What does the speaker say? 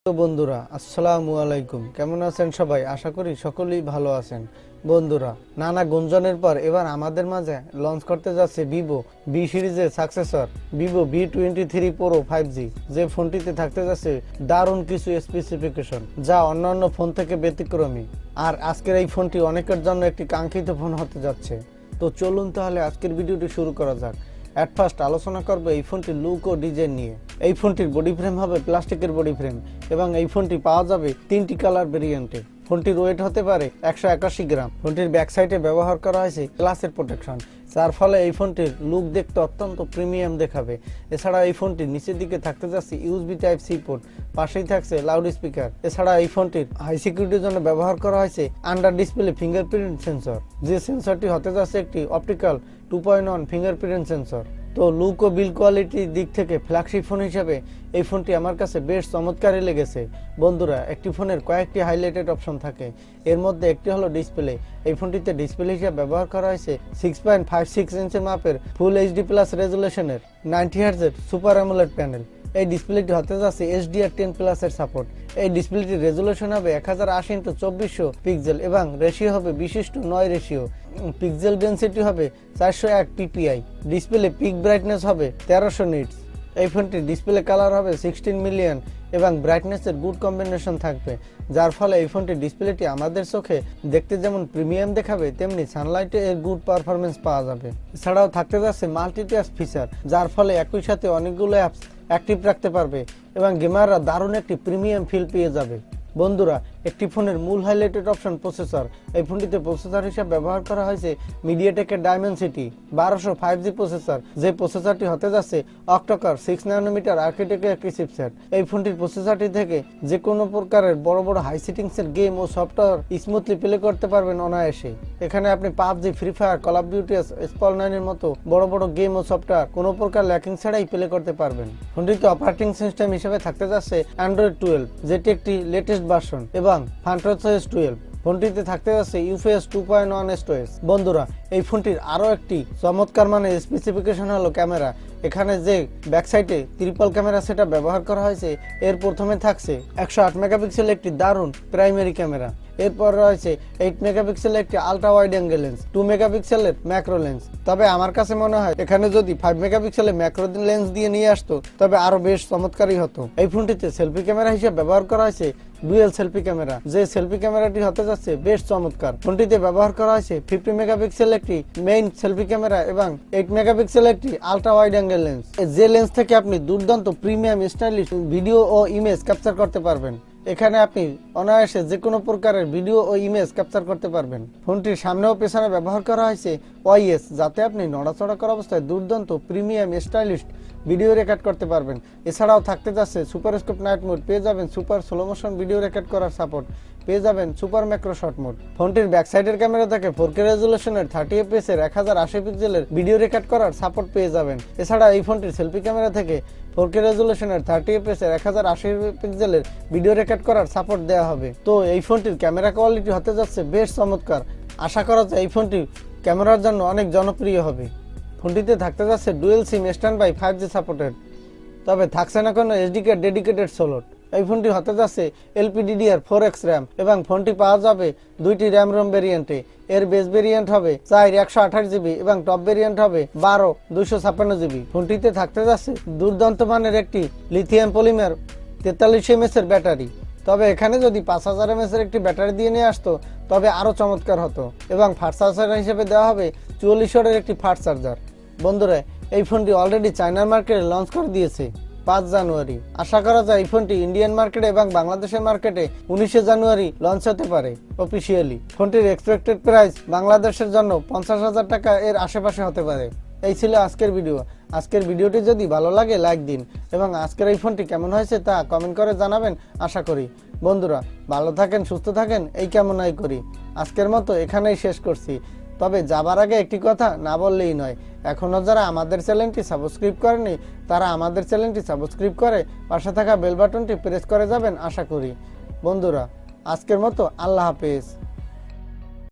তো বন্ধুরা আসসালামু আলাইকুম, কেমন আছেন সবাই? আশা করি সকলেই ভালো আছেন। বন্ধুরা, নানা গুঞ্জনের পর এবার আমাদের মাঝে লঞ্চ করতে যাচ্ছে ভিভো বি সিরিজের successor Vivo V23 Pro 5G। যে ফোনটিতে থাকতে যাচ্ছে দারুণ কিছু স্পেসিফিকেশন, যা অন্যান্য ফোন থেকে ব্যতিক্রমী। আর আজকের এই ফোনটি অনেকের জন্য একটি কাঙ্ক্ষিত ফোন হতে যাচ্ছে। তো চলুন তাহলে আজকের ভিডিওটি শুরু করা যাক। অ্যাট ফার্স্ট আলোচনা করব এই ফোনটির লুক ও ডিজাইন নিয়ে। এই ফোনটির বডি ফ্রেম হবে প্লাস্টিকের বডি ফ্রেম এবং এই ফোনটি পাওয়া যাবে 3টি কালার ভেরিয়েন্টে। ফোনটির ওয়েট হতে পারে 181 গ্রাম। ফোনটির ব্যাক সাইডে ব্যবহার করা হয়েছে গ্লাসের প্রোটেকশন, যার ফলে এই ফোনটির লুক দেখতে অত্যন্ত প্রিমিয়াম দেখাবে। এছাড়া এই ফোনটির নিচের দিকে থাকতে যাচ্ছে USB Type-C পোর্ট, পাশেই থাকছে লাউড স্পিকার। এছাড়া এই ফোনটির হাই সিকিউরিটির জন্য ব্যবহার করা হয়েছে আন্ডার ডিসপ্লে ফিঙ্গারপ্রিন্ট সেন্সর, যে সেন্সরটি হতে যাচ্ছে একটি অপটিক্যাল 2.1 ফিঙ্গারপ্রিন্ট সেন্সর। তো লুক ও বিল্ড কোয়ালিটির দিক থেকে ফ্ল্যাগশিপ ফোন হিসেবে এই ফোনটি আমার কাছে বেশ চমৎকারই লেগেছে। বন্ধুরা, একটি ফোনের কয়েকটি হাইলাইটেড অপশন থাকে, এর মধ্যে একটি হলো ডিসপ্লে। এই ফোনটিতে ডিসপ্লে হিসেবে ব্যবহার করা হয়েছে 6.56 ইঞ্চের মাপের ফুল HD+ রেজুলেশনের 90 হার্টজের সুপার অ্যামোলেড প্যানেল। এই ডিসপ্লেটি হতে যাচ্ছে HDR10+ এর সাপোর্ট। এই ডিসপ্লেটির রেজুলেশন হবে 1080x2400 পিক্সেল এবং রেশিও হবে 20:9 রেশিও। পিক্সেল ডেনসিটি হবে 401 ppi। ডিসপ্লে পিক ব্রাইটনেস হবে 1300 নিটস। এই ফোনটির ডিসপ্লে কালার হবে 16 মিলিয়ন এবং ব্রাইটনেসের গুড কম্বিনেশন থাকবে, যার ফলে এই ফোনটির ডিসপ্লেটি আমাদের চোখে দেখতে যেমন প্রিমিয়াম দেখাবে, তেমনি সানলাইটে এর গুড পারফরমেন্স পাওয়া যাবে। এছাড়াও থাকতে যাচ্ছে মাল্টিটাস্ক ফিচার, যার ফলে একই সাথে অনেকগুলো অ্যাপস অ্যাক্টিভ রাখতে পারবে এবং গেমাররা দারুণ একটি প্রিমিয়াম ফিল পেয়ে যাবে। বন্ধুরা, একটি ফোনের মূল হাইলাইটেড অপশন প্রসেসর। এই ফোনটিতে প্রসেসর হিসেবে ব্যবহার করা হয়েছে মিডিয়াটেকের ডায়মেনসিটি 1200 5G প্রসেসর, যে প্রসেসরটি হতে যাচ্ছে অক্টোকর 6 ন্যানোমিটার আর্কিটেক্টের একটি চিপসেট। এই ফোনটির প্রসেসরটি থেকে যে কোনো প্রকারের বড় বড় হাই সেটিংসের গেম ও সফটওয়্যার স্মুথলি প্লে করতে পারবেন অনায়াসে। এখানে আপনি PUBG, free fire, call of duty, স্পল 9 এর মতো বড় বড় গেম ও সফটওয়্যার কোনো প্রকার ল্যাকিং ছাড়াই প্লে করতে পারবেন। ফোনটিতে অপারেটিং সিস্টেম হিসেবে থাকতে যাচ্ছে Android 12, যেটি একটি লেটেস্ট ভার্সন, এবং FunTouch 12। ফোনটিতে থাকতে যাচ্ছে UFS 2.1 স্টোরেজ। বন্ধুরা, এই ফোনটির আরও একটি চমৎকার মানের স্পেসিফিকেশন হলো ক্যামেরা। এখানে যে ব্যাক সাইডে ট্রিপল ক্যামেরা সেটা ব্যবহার করা হয়েছে, এর প্রথমে থাকছে 108 মেগাপিক্সেল একটি দারুণ প্রাইমারি ক্যামেরা। এরপর রয়েছে 8 মেগাপিক্সেলের একটি আলট্রা ওয়াইড অ্যাঙ্গেল লেন্স, 2 মেগাপিক্সেলের ম্যাক্রো লেন্স। তবে আমার কাছে মনে হয় এখানে যদি 5 মেগাপিক্সেলের ম্যাক্রো লেন্স দিয়ে নিয়ে আসতো তবে আরো বেশ চমৎকারই হতো। এই ফোনটিতে সেলফি ক্যামেরা হিসেবে ব্যবহার করা হয়েছে ডুয়েল সেলফি ক্যামেরা, যে সেলফি ক্যামেরাটি হতে যাচ্ছে বেশ চমৎকার। ফোনটিতে ব্যবহার করা হয়েছে 50 মেগাপিক্সেল একটি মেইন সেলফি ক্যামেরা এবং 8 মেগাপিক্সেল একটি আলট্রা ওয়াইড অ্যাঙ্গেল লেন্স, যে লেন্স থেকে আপনি দুর্দান্ত প্রিমিয়াম স্টাইলিশ ভিডিও ও ইমেজ ক্যাপচার করতে পারবেন। এখানে আপনি অনায়াসে যে কোনো প্রকারের ভিডিও ও ইমেজ ক্যাপচার করতে পারবেন। ফোনটির সামনে ও পেছনে ব্যবহার করা হয়েছে OIS, যাতে আপনি নড়াচড়া করা অবস্থায় দুর্দান্ত প্রিমিয়াম স্টাইলিশ ভিডিও রেকর্ড করতে পারবেন। এছাড়াও থাকতে যাচ্ছে সুপার স্কোপ নাইট মোড, পেয়ে যাবেন super slow motion video record করার সাপোর্ট, পেয়ে যাবেন সুপার ম্যাক্রো শট মোড। ফোনটির ব্যাক সাইডের ক্যামেরা থেকে 4K রেজুলেশনের 30 fps এর 1080 পিক্সেলের ভিডিও রেকর্ড করার সাপোর্ট পেয়ে যাবেন। এছাড়া এই ফোনটির সেলফি ক্যামেরা থেকে 4K রেজুলেশনের 30 fps এর 1080 পিক্সেলের ভিডিও রেকর্ড করার সাপোর্ট দেওয়া হবে। তো এই ফোনটির ক্যামেরা কোয়ালিটি হতে যাচ্ছে বেশ চমৎকার। আশা করা যায় এই ফোনটি ক্যামেরার জন্য অনেক জনপ্রিয় হবে। ফোনটিতে থাকতে যাচ্ছে dual SIM standby 5G supported, তবে থাকছে না কোনো SD কার্ড ডেডিকেটেড স্লট। এই ফোনটি হতে যাচ্ছে LPDDR4X র্যাম এবং ফোনটি পাওয়া যাবে 2টি র্যাম রোম ভেরিয়েন্টে। এর বেস ভেরিয়েন্ট হবে 4 128GB এবং টপ ভেরিয়েন্ট হবে 12 256GB। ফোনটিতে থাকতে যাচ্ছে দুর্দান্ত মানের একটি লিথিয়াম পলিমার 43 mAh এর ব্যাটারি। তবে এখানে যদি 5000 mAh এর একটি ব্যাটারি দিয়ে নিয়ে আসতো তবে আরও চমৎকার হতো, এবং ফাস্ট চার্জার হিসেবে দেওয়া হবে 44 ওয়াটের একটি ফাস্ট চার্জার। বন্ধুরা, এই ফোনটি অলরেডি চায়নার মার্কেটে লঞ্চ করে দিয়েছে 5 জানুয়ারি। আশা করা যায় এই ফোনটি ইন্ডিয়ান মার্কেটে এবং বাংলাদেশের মার্কেটে 19 জানুয়ারি লঞ্চ হতে পারে অফিসিয়ালি। ফোনটির এক্সপেক্টেড প্রাইস বাংলাদেশের জন্য 50,000 টাকা এর আশেপাশে হতে পারে। এই ছিল আজকের ভিডিও। আজকের ভিডিওটি যদি ভালো লাগে লাইক দিন এবং আজকের এই ফোনটি কেমন হয়েছে তা কমেন্ট করে জানাবেন আশা করি। বন্ধুরা, ভালো থাকেন, সুস্থ থাকেন, এই কামনাই করি। আজকের মতো এখানেই শেষ করছি। তবে যাবার আগে একটি কথা না বললেই নয়, এখনও যারা আমাদের চ্যানেলটি সাবস্ক্রাইব করেনি তারা আমাদের চ্যানেলটি সাবস্ক্রাইব করে পাশে থাকা বেল বাটনটি প্রেস করে যাবেন আশা করি। বন্ধুরা, আজকের মতো আল্লাহ হাফেজ।